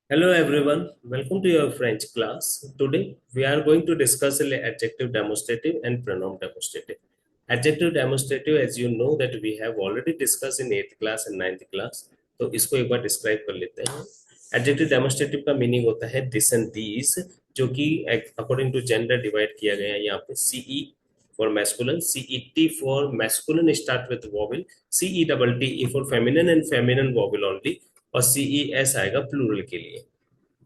Hello everyone, welcome to your French class. Today we are going to discuss the adjective demonstrative and pronoun demonstrative. Adjective demonstrative, as you know that we have already discussed in 8th class and 9th class, तो इसको एक बार describe कर लेते हैं. Adjective demonstrative का meaning होता है this and these, जो कि अकॉर्डिंग टू जेंडर डिवाइड किया गया है यहाँ पे. CE for masculine, CET for masculine start with vowel, CE double T for feminine and feminine vowel only, और सीई एस आएगा प्लूरल के लिए.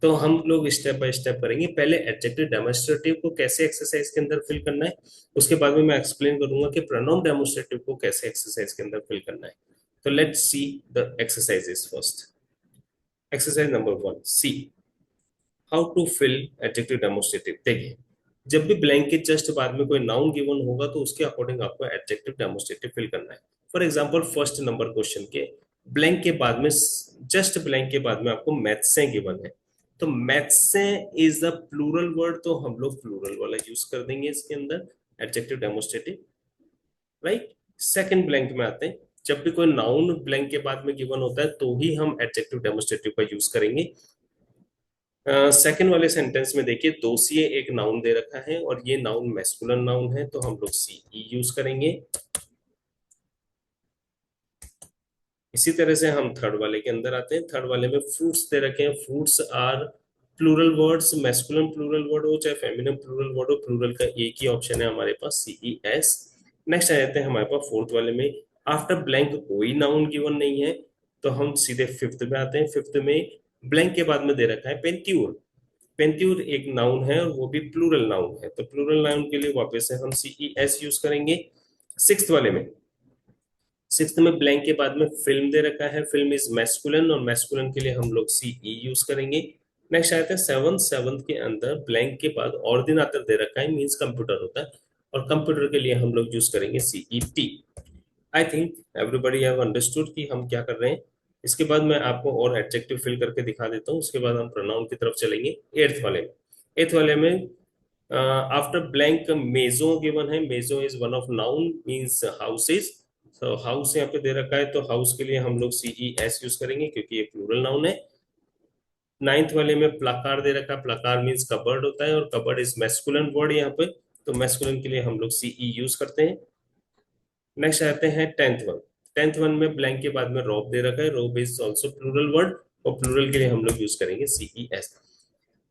तो हम लोग स्टेप बाय स्टेप करेंगे. पहले एडजेक्टिव डेमोस्ट्रेटिव को कैसे एक्सरसाइज के अंदर फिल करना है, उसके बाद में मैं एक्सप्लेन करूंगा कि प्रोनाउन डेमोस्ट्रेटिव को कैसे एक्सरसाइज के अंदर फिल करना है. तो let's see the exercises first. Exercise number 1, see how to fill adjective demonstrative. देखिए, जब भी ब्लैंक के जस्ट बाद में कोई नाउन गिवन होगा तो उसके अकॉर्डिंग आपको एडजेक्टिव डेमोस्ट्रेटिव फिल करना है. For example first number question के ब्लैंक के बाद में, जस्ट ब्लैंक के बाद में आपको मैथ्स से गिवन है. तो मैथ्स से इज द प्लूरल वर्ड, तो हम लोग प्लूरल वाला यूज कर देंगे इसके अंदर adjective demonstrative. Right. Second blank में आते हैं. जब भी कोई नाउन ब्लैंक के बाद में गिवन होता है तो ही हम एडजेक्टिव डेमोस्ट्रेटिव का यूज करेंगे. सेकंड वाले सेंटेंस में देखिए, दोषी एक नाउन दे रखा है और ये नाउन मैस्कुलर नाउन है, तो हम लोग सी ई यूज करेंगे. इसी तरह से हम थर्ड वाले के अंदर आते हैं. थर्ड वाले में फ्रूट्स दे रखे हैं. Fruits are plural words, masculine plural word हो चाहे फेमिनिन प्लूरल वर्ड हो, प्लूरल का एक ही ऑप्शन है हमारे पास, सी ई एस. नेक्स्ट आ जाते हैं हमारे पास फोर्थ वाले में. आफ्टर ब्लैंक कोई नाउन गिवन नहीं है, तो हम सीधे फिफ्थ में आते हैं. फिफ्थ में ब्लैंक के बाद में दे रखा है पेंट्यूर. पेंट्यूर एक नाउन है और वो भी प्लूरल नाउन है, तो प्लूरल नाउन के लिए वापस से हम सी ई एस यूज करेंगे. सिक्स्थ वाले में, सिक्स्थ में ब्लैंक के बाद में फिल्म दे रखा है. फिल्म इज मैस्कुलिन और मैस्कुलिन के लिए हम लोग सी ई यूज करेंगे. नेक्स्ट आते हैं सेवंथ. सेवंथ के अंदर ब्लैंक के बाद ऑर्डिनेटर दे रखा है, मीन्स कंप्यूटर होता है, और कंप्यूटर के लिए हम लोग यूज करेंगे C E T. I think everybody have understood कि हम क्या कर रहे हैं. इसके बाद मैं आपको और एडजेक्टिव फिल करके दिखा देता हूँ, उसके बाद हम प्रोनाउन की तरफ चलेंगे. एट्थ वाले में, एट्थ वाले में आफ्टर ब्लैंक मेजो गिवन है. मेजो is one of noun, means houses. तो हाउस यहाँ पे दे रखा है, तो हाउस के लिए हम लोग सी ई एस यूज करेंगे क्योंकि ये प्लूरल नाउन है. नाइन्थ वाले में प्लाकार दे रखा है. प्लाकार मीन्स कबर्ड होता है और कबर्ड इज मैस्कुलिन वर्ड यहाँ पे, तो मैस्कुलिन के लिए हम लोग सी ई यूज करते हैं. नेक्स्ट आते हैं टेंथ वन. टेंथ वन में ब्लैंक के बाद में रोब दे रखा है. रोब इज ऑल्सो प्लूरल वर्ड, और प्लूरल के लिए हम लोग यूज करेंगे सी ई एस.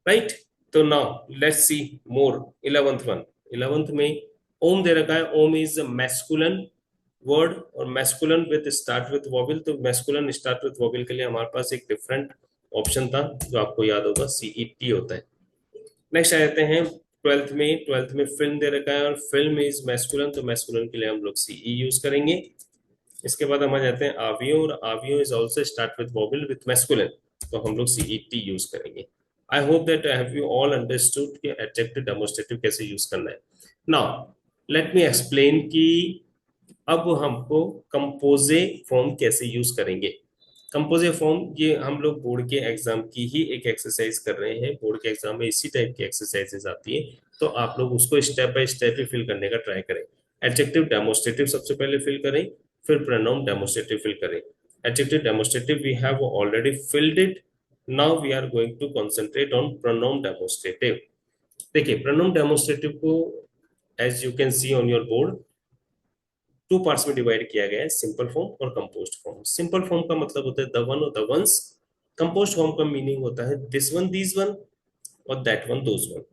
राइट. तो now let's see more. Eleventh one. Eleventh में ओम दे रखा है. ओम इज मैस्कुलन वर्ड और masculine with start with vowel, तो मैस्कुलन स्टार्ट विद वॉवेल के लिए हमारे पास एक डिफरेंट ऑप्शन था जो आपको याद होगा, सीई टी होता है. नेक्स्ट आ जाते हैं ट्वेल्थ में. ट्वेल्थ में फिल्म दे रखा है और फिल्म इज मैस्कुलन, तो मैस्कुलन के लिए हम लोग सीई यूज करेंगे. इसके बाद हम आ जाते हैं आवियो, और आवियो is also start with vowel with masculine, तो हम लोग सीई टी यूज करेंगे. I hope that have you all understood कि एडजेक्टिव डेमोस्ट्रेटिव कैसे यूज करना है. नाउ लेट मी एक्सप्लेन कि अब हमको कंपोजे फॉर्म कैसे यूज करेंगे. कंपोजे फॉर्म, ये हम लोग बोर्ड के एग्जाम की ही एक एक्सरसाइज कर रहे हैं. बोर्ड के एग्जाम में इसी टाइप की एक्सरसाइजेस आती है, तो आप लोग उसको स्टेप बाय स्टेप ही फिल करने का ट्राई करें. एडजेक्टिव डेमोस्ट्रेटिव सबसे पहले फिल करें, फिर प्रोनाउन डेमोस्ट्रेटिव फिल करें. Adjective demonstrative we have already filled it. Now we are going to concentrate on pronoun demonstrative. देखिए, प्रोनाउन डेमोस्ट्रेटिव को as you can see on your board two parts में divide किया गया है, simple form और composed form. Simple form का मतलब होता है द वन और द वंस. कंपोज्ड फॉर्म का मीनिंग होता है दिस वन दीज वन और दैट वन दोज वन.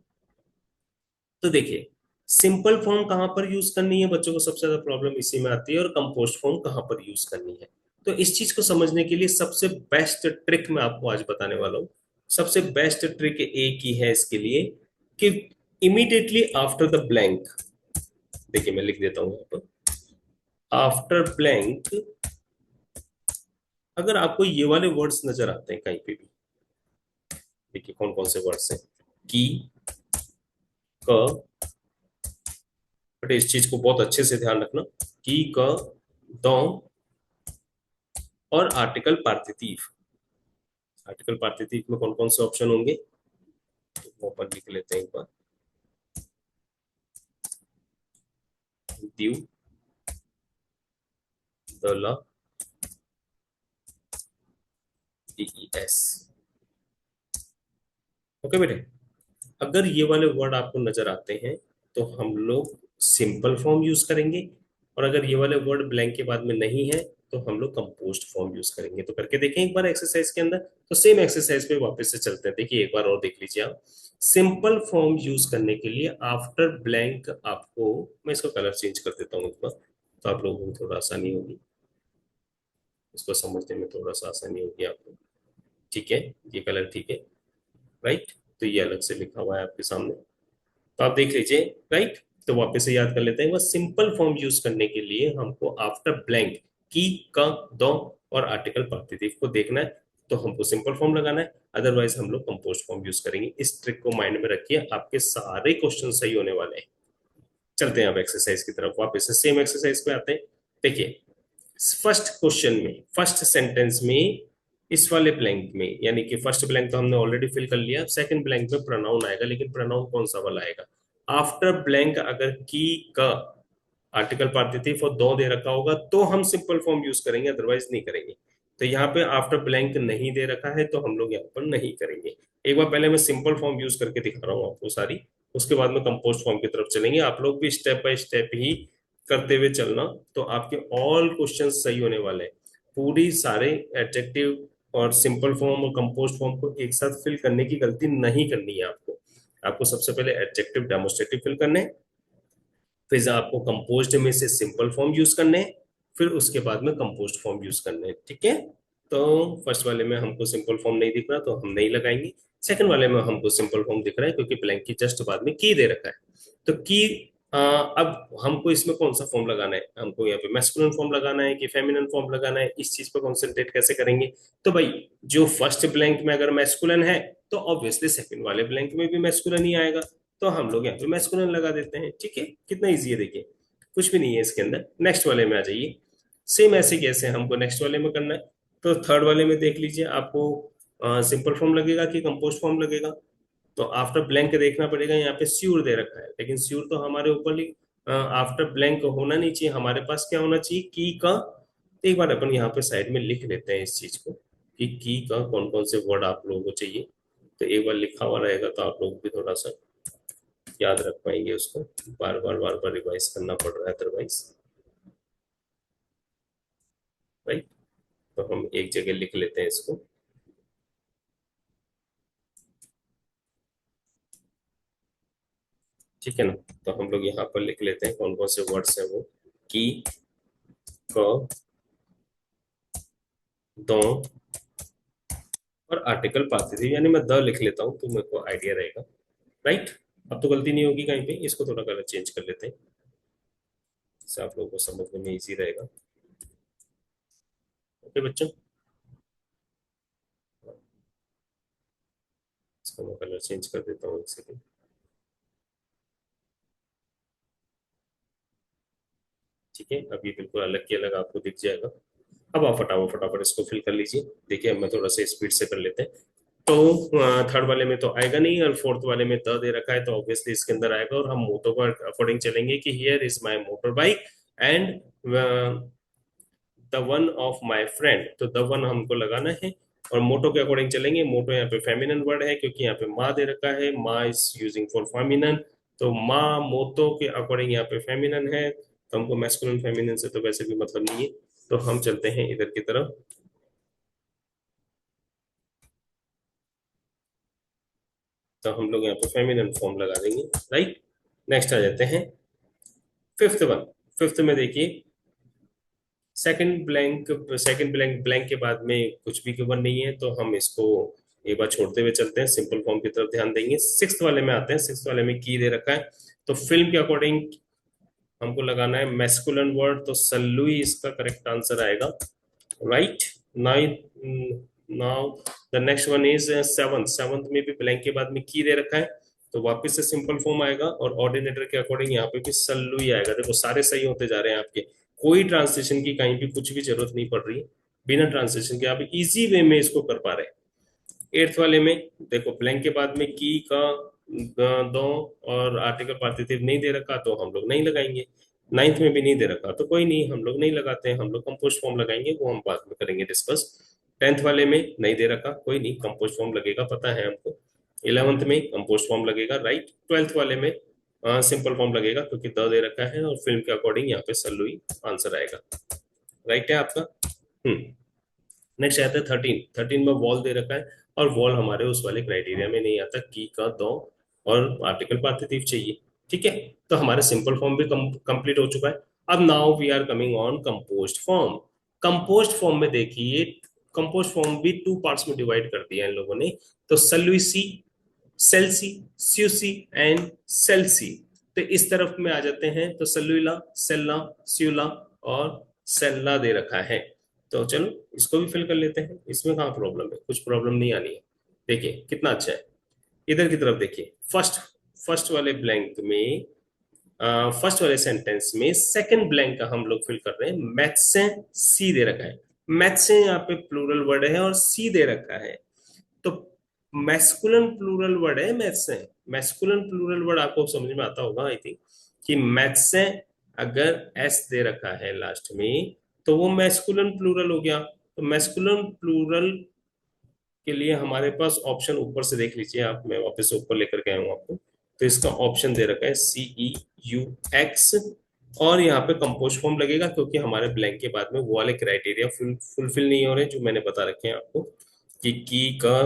तो देखिए, सिंपल फॉर्म कहां पर यूज करनी है, बच्चों को सबसे ज्यादा प्रॉब्लम इसी में आती है, और कंपोज्ड फॉर्म कहां पर यूज करनी है. तो इस चीज को समझने के लिए सबसे बेस्ट ट्रिक मैं आपको आज बताने वाला हूं. सबसे बेस्ट ट्रिक एक ही है इसके लिए कि इमीडिएटली आफ्टर द ब्लैंक, देखिए मैं लिख देता हूं यहाँ पर, आफ्टर ब्लैंक अगर आपको ये वाले वर्ड्स नजर आते हैं कहीं पे भी, देखिए कौन कौन से वर्ड्स हैं. की, क, बट इस चीज को बहुत अच्छे से ध्यान रखना. की, क, दो, और आर्टिकल पार्थिव. आर्टिकल पार्थिव में कौन कौन से ऑप्शन होंगे, वो अपन लिख लेते हैं एक बार. दीव, दला, डीईएस. ओके बेटे, अगर ये वाले वर्ड आपको नजर आते हैं तो हम लोग सिंपल फॉर्म यूज करेंगे, और अगर ये वाले वर्ड ब्लैंक के बाद में नहीं है तो हम लोग कंपोज्ड फॉर्म यूज करेंगे। तो करके देखें एक बार एक्सरसाइज के अंदर। तो सेम एक्सरसाइज पे वापस से चलते हैं, देखिए एक बार और देख लीजिए आप। सिंपल फॉर्म यूज करने के लिए आफ्टर ब्लैंक आपको, मैं इसको कलर चेंज कर देता हूँ एक बार, तो आप लोगों को थोड़ा आसानी होगी, इसको समझने में थोड़ा सा आसानी होगी आपको। ठीक है, ये कलर ठीक है, राइट। तो ये अलग से लिखा हुआ है आपके सामने, तो आप देख लीजिए, राइट। तो वापस से याद कर लेते हैं, बस सिंपल फॉर्म यूज करने के लिए हमको आफ्टर ब्लैंक की, का, दो और आर्टिकल पार्टिसिप को देखना है, तो हमको सिंपल फॉर्म लगाना है, अदरवाइज हम लोग कंपोस्ट फॉर्म यूज करेंगे। इस ट्रिक को माइंड में रखिए, आपके सारे क्वेश्चन सही होने वाले हैं। चलते हैं अब एक्सरसाइज की तरफ, वापस से सेम एक्सरसाइज पे आते हैं। देखिए फर्स्ट क्वेश्चन में, फर्स्ट सेंटेंस में, इस वाले ब्लैंक में, यानी कि फर्स्ट ब्लैंक तो हमने ऑलरेडी फिल कर लिया, सेकंड ब्लैंक में प्रोनाउन आएगा, लेकिन प्रोनाउन कौन सा वाला आएगा? आफ्टर ब्लैंक अगर की, का, आर्टिकल पार्टिसिप और दो दे रखा होगा तो हम सिंपल फॉर्म यूज करेंगे, अदरवाइज नहीं करेंगे। तो यहाँ पे आफ्टर ब्लैंक नहीं दे रखा है तो हम लोग यहाँ पर नहीं करेंगे। एक बार पहले मैं सिंपल फॉर्म यूज करके दिखा रहा हूँ आपको सारी, उसके बाद में कंपोस्ट फॉर्म की तरफ चलेंगे। आप लोग भी स्टेप बाय स्टेप ही करते हुए चलना, तो आपके ऑल क्वेश्चन सही होने वाले हैं। पूरी सारे एडजेक्टिव और सिंपल फॉर्म और कंपोस्ट फॉर्म को एक साथ फिल करने की गलती नहीं करनी है आपको। आपको सबसे पहले एडजेक्टिव डेमोस्ट्रेटिव फिल करने हैं, फिर आपको कंपोज्ड में से सिंपल फॉर्म यूज करने हैं, फिर उसके बाद में कंपोज्ड फॉर्म यूज करने हैं, ठीक है। तो फर्स्ट वाले में हमको सिंपल फॉर्म नहीं दिख रहा तो हम नहीं लगाएंगे। सेकंड वाले में हमको सिंपल फॉर्म दिख रहा है क्योंकि ब्लैंक की जस्ट बाद में की दे रखा है। तो की, अब हमको इसमें कौन सा फॉर्म लगाना है? हमको यहाँ पे मैस्कुलिन फॉर्म लगाना है कि फेमिनिन फॉर्म लगाना है, इस चीज पर कॉन्सेंट्रेट कैसे करेंगे? तो भाई जो फर्स्ट ब्लैंक में अगर मैस्कुलिन है तो ऑब्वियसली सेकंड वाले ब्लैंक में भी मैस्कुलिन ही आएगा, तो हम लोग यहाँ पे मैस्कुलिन लगा देते हैं। ठीक है, कितना इजी है देखिए, कुछ भी नहीं है इसके अंदर। नेक्स्ट वाले में आ जाइए, सेम ऐसे कैसे हमको नेक्स्ट वाले में करना है। तो थर्ड वाले में देख लीजिए, आपको सिंपल फॉर्म लगेगा कि कंपोस्ट फॉर्म लगेगा? तो आफ्टर ब्लैंक देखना पड़ेगा, यहाँ पे स्यूर दे रखा है, लेकिन स्यूर तो हमारे ऊपर आफ्टर ब्लैंक होना नहीं चाहिए, हमारे पास क्या होना चाहिए? की का। तो एक बार अपन यहाँ पे साइड में लिख लेते हैं इस चीज को, कि की का कौन कौन से वर्ड आप लोगों को चाहिए। तो एक बार लिखा हुआ रहेगा तो आप लोग भी थोड़ा सा याद रख पाएंगे उसको, बार बार रिवाइज करना पड़ रहा है अदरवाइज, राइट। तो हम एक जगह लिख लेते हैं इसको, ठीक है ना। तो हम लोग यहाँ पर लिख लेते हैं कौन कौन से वर्ड्स हैं वो, की, क, दो और आर्टिकल पासिव, यानी मैं द लिख लेता हूँ तो मेरे को आइडिया रहेगा, राइट। अब तो गलती नहीं होगी कहीं पे, इसको थोड़ा कलर चेंज कर लेते हैं, इससे आप लोगों को समझने में इजी रहेगा। ओके बच्चों, इसको मैं कलर चेंज कर देता हूँ एक सेकेंड। ठीक है, अब ये बिल्कुल अलग की अलग आपको दिख जाएगा। अब आप फटाफट फटाफट इसको फिल कर लीजिए। देखिए अब मैं थोड़ा सा स्पीड से कर लेते हैं। तो थर्ड वाले में तो आएगा नहीं, और फोर्थ वाले में द दे रखा है तो ऑब्वियसली इसके अंदर आएगा, और हम मोटो को अकॉर्डिंग चलेंगे कि here is my motor bike and the one of my friend, तो द वन हमको लगाना है। और मोटो के अकॉर्डिंग चलेंगे, मोटो यहाँ पे फेमिनिन वर्ड है क्योंकि यहाँ पे माँ दे रखा है, माँ इज यूजिंग फॉर फेमिनिन, तो माँ मोटो के अकॉर्डिंग यहाँ पे फेमिनिन है, तो हमको मैस्कुलिन फेमिनिन से तो वैसे भी मतलब नहीं है। तो हम चलते हैं इधर की तरफ, तो हम लोग यहाँ पे फेमिनिन फॉर्म लगा देंगे, राइट। नेक्स्ट आ जाते हैं फिफ्थ वन। फिफ्थ में देखिए, सेकंड ब्लैंक, ब्लैंक के बाद में कुछ भी गिवन नहीं है, तो हम इसको एक बार छोड़ते हुए चलते हैं, सिंपल फॉर्म की तरफ ध्यान देंगे। सिक्स्थ वाले में आते हैं, सिक्स्थ वाले में की दे रखा है, तो फिल्म के अकॉर्डिंग हमको लगाना है मैस्कुलिन वर्ड, तो सल्लुई इसका करेक्ट आंसर आएगा, right. Now the next one is seventh. Seventh में भी ब्लैंक के बाद में की दे रखा है, तो वापस से सिंपल फॉर्म आएगा, और ऑर्डिनेटर के अकॉर्डिंग यहाँ पे भी सल्लू ही आएगा। देखो सारे सही होते जा रहे हैं आपके, कोई ट्रांसलेशन की कहीं भी कुछ भी जरूरत नहीं पड़ रही है, बिना ट्रांसलेशन के आप इजी वे में इसको कर पा रहे हैं। एट्थ वाले में देखो, ब्लैंक के बाद में की का, दो और आर्टिकल पार्टिसिप नहीं दे रखा तो हम लोग नहीं लगाएंगे। नाइन्थ में भी नहीं दे रखा तो कोई नहीं, हम लोग नहीं लगाते हैं, हम लोग कंपोस्ट फॉर्म लगाएंगे, वो हम बाद में करेंगे डिस्कस। टेंथ वाले में नहीं दे रखा, कोई नहीं, कंपोस्ट फॉर्म लगेगा, पता है हमको। 11th में कंपोस्ट फॉर्म लगेगा, राइट। 12th वाले में सिंपल फॉर्म लगेगा क्योंकि द दे रखा है और फिल्म के अकॉर्डिंग यहाँ पे सलुई आंसर आएगा, राइट है आपका। हम्म। नेक्स्ट आता है 13। 13 में वॉल दे रखा है और वॉल हमारे उस वाले क्राइटेरिया में नहीं आता, की का दो और आर्टिकल पार्थिव चाहिए, ठीक है। तो हमारे सिंपल फॉर्म भी कंप्लीट हो चुका है। अब now we are coming on composed form. Composed form में देखिए, कंपोस्ट फॉर्म भी टू पार्ट्स में डिवाइड कर दिया है इन लोगों ने। तो सल्यूसी, सेल्सी, स्यूसी एंड सेल्सी। तो इस तरफ में आ जाते हैं, तो सल्यूला, सेल्ला, स्यूला और सेल्ला दे रखा है। तो चलो इसको भी फिल कर लेते हैं, इसमें कहाँ प्रॉब्लम है, कुछ प्रॉब्लम नहीं आनी है। देखिए कितना अच्छा है। इधर की तरफ देखिए, फर्स्ट फर्स्ट वाले ब्लैंक में, फर्स्ट वाले सेंटेंस में सेकंड ब्लैंक का हम लोग फिल कर रहे हैं। मैथ से सी दे रखा है, मैथ से यहाँ पे प्लूरल वर्ड है और सी दे रखा है। तो मैस्कुलिन प्लूरल वर्ड है मैथ्स है। मैस्कुलिन प्लूरल वर्ड आपको समझ में आता होगा आई थिंक, कि मैथ्स से अगर एस दे रखा है लास्ट में तो वो मैस्कुलिन प्लूरल हो गया। तो मैस्कुलिन प्लूरल के लिए हमारे पास ऑप्शन ऊपर से देख लीजिए आप, मैं वापस से ऊपर लेकर के आया हूँ आपको। तो इसका ऑप्शन दे रखा है CEUX और यहाँ पे कंपोज फॉर्म लगेगा क्योंकि हमारे ब्लैंक के बाद में वो वाले क्राइटेरिया फुलफिल नहीं हो रहे जो मैंने बता रखे हैं आपको, कि की का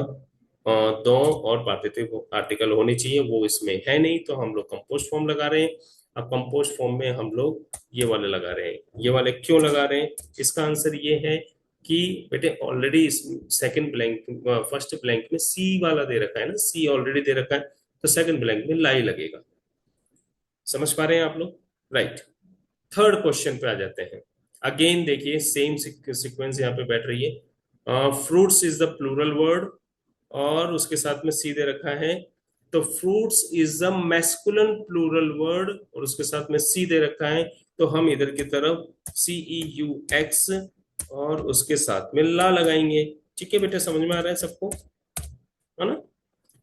दो और पार्टिसिपिव आर्टिकल होनी चाहिए, वो इसमें है नहीं, तो हम लोग कंपोस्ट फॉर्म लगा रहे हैं। अब कंपोस्ट फॉर्म में हम लोग ये वाले लगा रहे हैं। ये वाले क्यों लगा रहे हैं, इसका आंसर ये है कि बेटे ऑलरेडी इस सेकंड ब्लैंक, फर्स्ट ब्लैंक में सी वाला दे रखा है ना, सी ऑलरेडी दे रखा है, तो सेकंड ब्लैंक में लाई लगेगा। समझ पा रहे हैं आप लोग, राइट। थर्ड क्वेश्चन पे आ जाते हैं। अगेन देखिए सेम सीक्वेंस यहाँ पे बैठ रही है। Fruits is the plural word और उसके साथ में सी दे रखा है। तो fruits is the masculine plural word और उसके साथ में सी दे रखा है। तो हम इधर की तरफ CEUX और उसके साथ में ला लगाएंगे। ठीक है बेटे, समझ में आ रहा है सबको, है ना।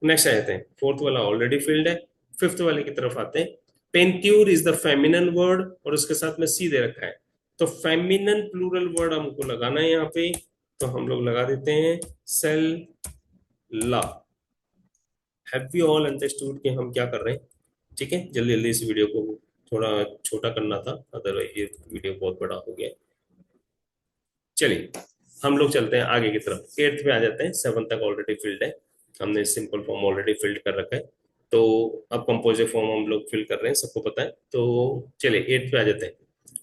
नेक्स्ट आ जाते हैं, फोर्थ वाला ऑलरेडी फील्ड है। फिफ्थ वाले की तरफ आते हैं। पेंट्यूर इज द फेमिनन वर्ड और उसके साथ में सी दे रखा है। तो फेमिनन प्लूरल वर्ड हमको लगाना है यहाँ पे, तो हम लोग लगा देते हैं सेल ला। हैव वी ऑल अंडरस्टूड कि हम क्या कर रहे हैं। ठीक है, जल्दी जल्दी इस वीडियो को थोड़ा छोटा करना था, अदरवाइज ये वीडियो बहुत बड़ा हो गया। चलिए हम लोग चलते हैं आगे की तरफ। एट्थ पे आ जाते हैं, सेवन तक ऑलरेडी फिल्ड है, हमने सिंपल फॉर्म ऑलरेडी फिल्ड कर रखा है। तो अब कंपोजिट फॉर्म हम लोग फिल कर रहे हैं, सबको पता है। तो चलिए एट्थ पे आ जाते हैं।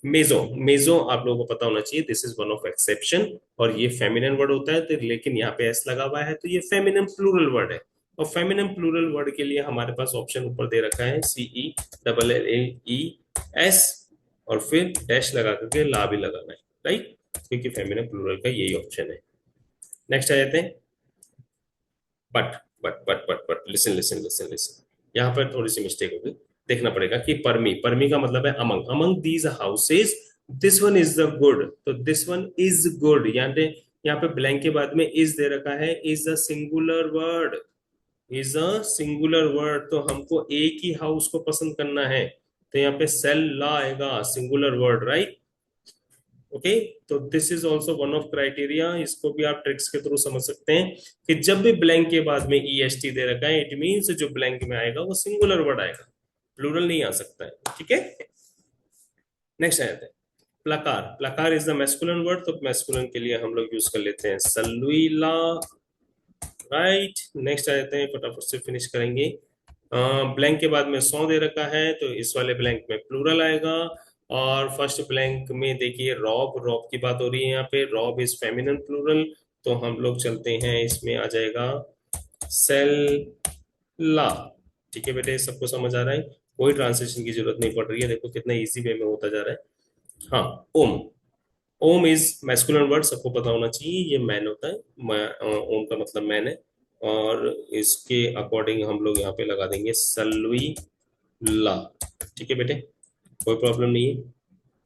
मेजो, मेजो आप लोगों को पता होना चाहिए, this is one of exception और ये फेमिनिन वर्ड होता है, तो लेकिन यहाँ पे एस लगा हुआ है तो ये फेमिनिन प्लूरल वर्ड है। और फेमिनिन प्लूरल वर्ड के लिए हमारे पास ऑप्शन ऊपर दे रखा है CELLES और फिर डैश लगा करके ला भी लगाना है, राइट, क्योंकि फेमिनिन प्लूरल का यही ऑप्शन है। नेक्स्ट आ जाते हैं। But but listen listen listen listen, यहाँ पर थोड़ी सी मिस्टेक होगी, देखना पड़ेगा कि परमी, परमी का मतलब है among, among these houses this one is the good, तो दिस वन इज गुड, यहाँ पे ब्लैंक के बाद में इज दे रखा है, is a singular word, is a singular word, तो हमको एक ही हाउस को पसंद करना है। तो यहाँ पे सेल ला आएगा, सिंगुलर वर्ड, राइट। ओके, तो this is also one of criteria, इसको भी आप ट्रिक्स के थ्रू समझ सकते हैं कि जब भी ब्लैंक के बाद में EST दे रखा है इट मीन्स जो ब्लैंक में आएगा वो सिंगुलर वर्ड आएगा, प्लूरल नहीं आ सकता है, ठीक है। नेक्स्ट आ जाते हैं। प्लकार, प्लकार इज द मैस्कुलिन वर्ड, तो मैस्कुलिन के लिए हम लोग यूज कर लेते हैं सलुइला, राइट। नेक्स्ट आ जाते हैं, फटाफट से फिनिश करेंगे। ब्लैंक के बाद में सौ दे रखा है तो इस वाले ब्लैंक में प्लूरल आएगा। और फर्स्ट ब्लैंक में देखिए रॉब, रॉब की बात हो रही है यहाँ पे, रॉब इज फेमिनिन प्लूरल, तो हम लोग चलते हैं, इसमें आ जाएगा सेल ला। ठीक है बेटे, सबको समझ आ रहा है, कोई ट्रांसलेशन की जरूरत नहीं पड़ रही है, देखो कितना इजी वे में होता जा रहा है। हाँ, ओम, ओम इज मैस्कुलिन वर्ड, सबको पता होना चाहिए, ये मैन होता है, ओम का मतलब मैन है। और इसके अकॉर्डिंग हम लोग यहाँ पे लगा देंगे सलवी ला। ठीक है बेटे, कोई प्रॉब्लम नहीं है,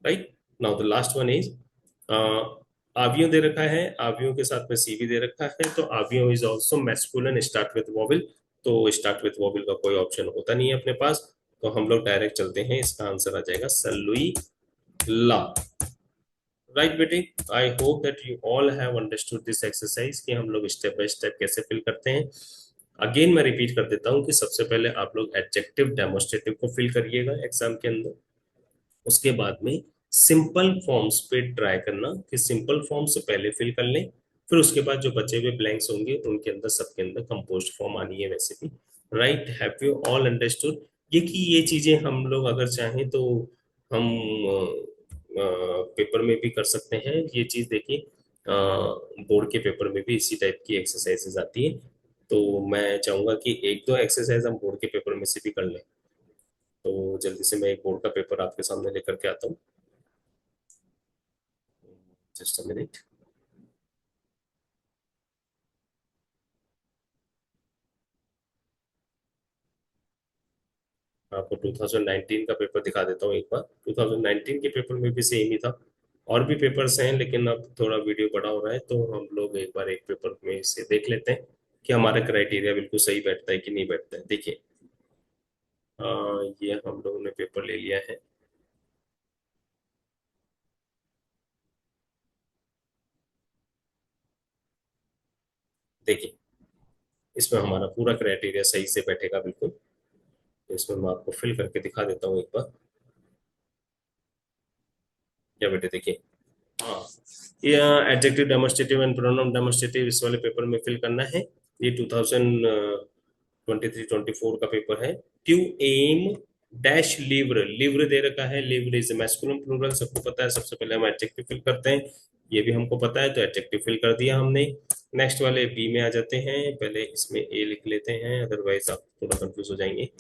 right. Now the last one is आवियों दे रखा है, आवियों के साथ में सी भी दे रखा है, तो आवियों is also masculine start with vowel, तो स्टार्ट विथ वोविल का कोई ऑप्शन होता नहीं है अपने पास, तो हम लोग डायरेक्ट चलते हैं, इसका आंसर आ जाएगा सलुई ला। राइट बेटे, आई hope that you all have understood this exercise कि हम लोग स्टेप बाय स्टेप कैसे फिल करते हैं। अगेन मैं रिपीट कर देता हूँ कि सबसे पहले आप लोग एडजेक्टिव डेमोस्ट्रेटिव को फिल करिएगा एग्जाम के अंदर। उसके बाद में सिंपल फॉर्म्स पे ट्राई करना कि सिंपल फॉर्म से पहले फिल कर लें। फिर उसके बाद जो बचे हुए ब्लैंक्स होंगे उनके अंदर सबके अंदर कंपोस्ट फॉर्म आनी है वैसे भी। Right, have you all understood ये कि ये चीजें हम लोग अगर चाहें तो हम पेपर में भी कर सकते हैं ये चीज। देखिए बोर्ड के पेपर में भी इसी टाइप की एक्सरसाइजेज आती है। तो मैं चाहूंगा कि एक दो एक्सरसाइज हम बोर्ड के पेपर में से भी कर लें। तो जल्दी से मैं एक बोर्ड का पेपर आपके सामने लेकर के आता हूँ। Just a minute. आपको 2019 का पेपर दिखा देता हूँ एक बार। 2019 के पेपर में भी सेम ही था। और भी पेपर्स हैं लेकिन अब थोड़ा वीडियो बड़ा हो रहा है तो हम लोग एक बार एक पेपर में से देख लेते हैं कि हमारा क्राइटेरिया बिल्कुल सही बैठता है कि नहीं बैठता है। देखिए ये हम लोगों ने पेपर ले लिया है। देखिए इसमें हमारा पूरा क्राइटेरिया सही से बैठेगा बिल्कुल। तो इसमें मैं आपको फिल करके दिखा देता हूँ एक बार। या बेटे देखिए, हाँ, ये adjective demonstrative and pronoun demonstrative इस वाले पेपर में फिल करना है। ये 2023-24 का पेपर है। टू एम डैश लिव्र, लिव्र दे रखा है। लिव्र इज मैस्कुलिन प्लूरल, सबको पता है। सबसे पहले हम एडजेक्टिव फिल करते हैं, ये भी हमको पता है तो एडजेक्टिव फिल कर दिया हमने। नेक्स्ट वाले बी में आ जाते हैं। पहले इसमें ए लिख लेते हैं अदरवाइज आप थोड़ा कंफ्यूज हो जाएंगे।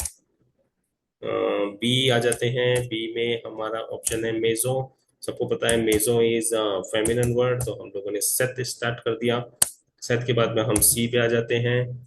बी आ जाते हैं। बी में हमारा ऑप्शन है मेजो। सबको पता है मेजो इज फेमिनिन वर्ड, तो हम लोगों ने सेट स्टार्ट कर दिया। सेट के बाद में हम सी पे आ जाते हैं।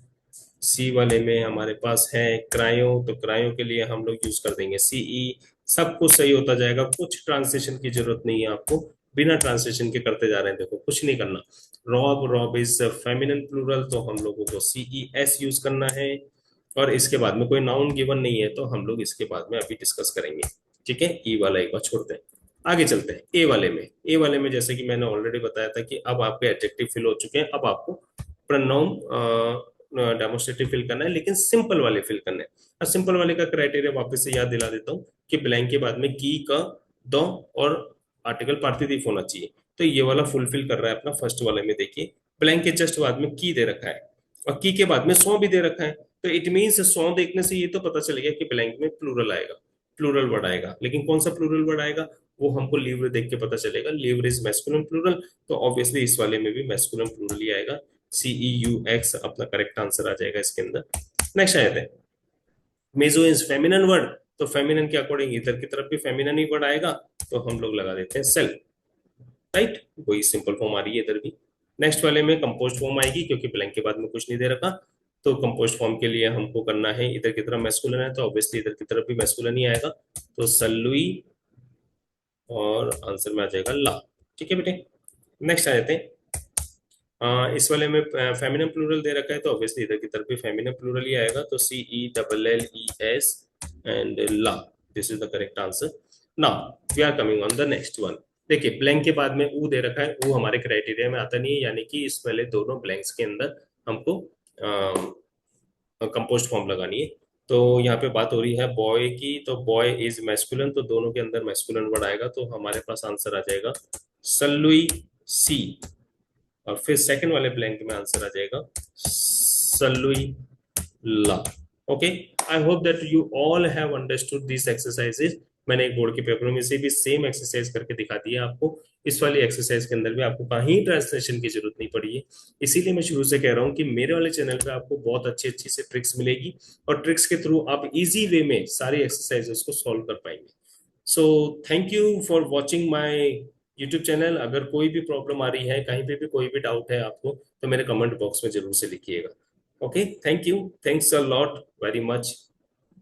सी वाले में हमारे पास है क्रायो, तो क्रायो के लिए हम लोग यूज कर देंगे सीई। सब कुछ सही होता जाएगा, कुछ ट्रांसलेशन की जरूरत नहीं है आपको। बिना ट्रांसलेशन के करते जा रहे हैं, देखो कुछ नहीं करना। Robe, robe is feminine plural, तो हम लोगों को सीई एस यूज करना है। और इसके बाद में कोई नाउन गिवन नहीं है तो हम लोग इसके बाद में अभी डिस्कस करेंगे। ठीक है, ई वाला एक बार छोड़ते हैं, आगे चलते हैं ए वाले में। ए वाले में जैसे कि मैंने ऑलरेडी बताया था कि अब आपके एडजेक्टिव फिल हो चुके हैं। अब आपको प्रोनाउन डेमोस्ट्रेटिव फिल करना है, लेकिन सिंपल वाले फिल करना है। अब सिंपल वाले का क्राइटेरिया वापस से याद दिला देता हूँ कि ब्लैंक के बाद में की का द और आर्टिकल पार्थिव होना चाहिए। तो ये वाला फुलफिल कर रहा है अपना फर्स्ट वाले में। देखिए ब्लैंक के जस्ट बाद में की दे रखा है और की के बाद में सौ भी दे रखा है। तो इट मीन्स 100 देखने से ये तो पता चलेगा कि ब्लैंक में प्लूरल आएगा, प्लूरल वर्ड आएगा। लेकिन कौन सा प्लूरल वर्ड आएगा वो हमको लीवर देख के पता चलेगा। लीवर इज मैस्कुलिन प्लूरल, तो ऑब्वियसली इस वाले में भी मैस्कुलिन प्लूरल ही आएगा। CEUX अपना करेक्ट आंसर आ जाएगा इसके अंदर। नेक्स्ट आते हैं मेजो इज फेमिनन वर्ड, तो फेमिनन के अकॉर्डिंग इधर की तरफ भी फेमिनन ही वर्ड आएगा, तो हम लोग लगा देते हैं सेल। राइट, वही सिंपल फॉर्म आ रही है इधर भी। नेक्स्ट वाले में कंपोस्ट फॉर्म आएगी क्योंकि ब्लैंक के बाद में कुछ नहीं दे रखा। तो कंपोस्ट फॉर्म के लिए हमको करना है, इधर की तरफ मैस्कुलिन है तो ऑब्वियसली इधर की तरफ भी मैस्कुलिन ही आएगा। तो सल्लुई और आंसर में आ जाएगा ला। ठीक है बेटे, नेक्स्ट आ जाते हैं। इस वाले में फेमिनिन प्लूरल दे रखा है तो ऑब्वियसली इधर की तरफ भी फेमिनिन प्लूरल ही आएगा। तो CELLES एंड ला, this is the correct answer. Now we are coming on the next one. देखिए ब्लैंक के बाद में ऊ दे रखा है, वो हमारे क्राइटेरिया में आता नहीं है, यानी कि इस पहले दोनों ब्लैंक्स के अंदर हमको कंपोस्ट फॉर्म लगानी है। तो यहाँ पे बात हो रही है बॉय की, तो बॉय इज मैस्कुलिन, तो दोनों के अंदर मैस्कुलिन वर्ड आएगा, तो हमारे पास आंसर आ जाएगा सल्लुई सी। और फिर सेकंड वाले ब्लैंक में आंसर आ जाएगा सल्लुई ला। Okay, I hope that you all have understood this exercises. मैंने एक बोर्ड के पेपर में से भी सेम एक्सरसाइज करके दिखा दिया आपको। इस वाली एक्सरसाइज के अंदर भी आपको कहीं ट्रांसलेशन की जरूरत नहीं पड़ी है। इसीलिए मैं शुरू से कह रहा हूँ कि मेरे वाले चैनल पे आपको बहुत अच्छी अच्छी से ट्रिक्स मिलेगी और ट्रिक्स के थ्रू आप इजी वे में सारी एक्सरसाइजेस को सॉल्व कर पाएंगे। So thank you for watching my YouTube channel. अगर कोई भी प्रॉब्लम आ रही है, कहीं पे भी कोई भी डाउट है आपको, तो मेरे कमेंट बॉक्स में जरूर से लिखिएगा। Okay, thank you, thanks a lot very much.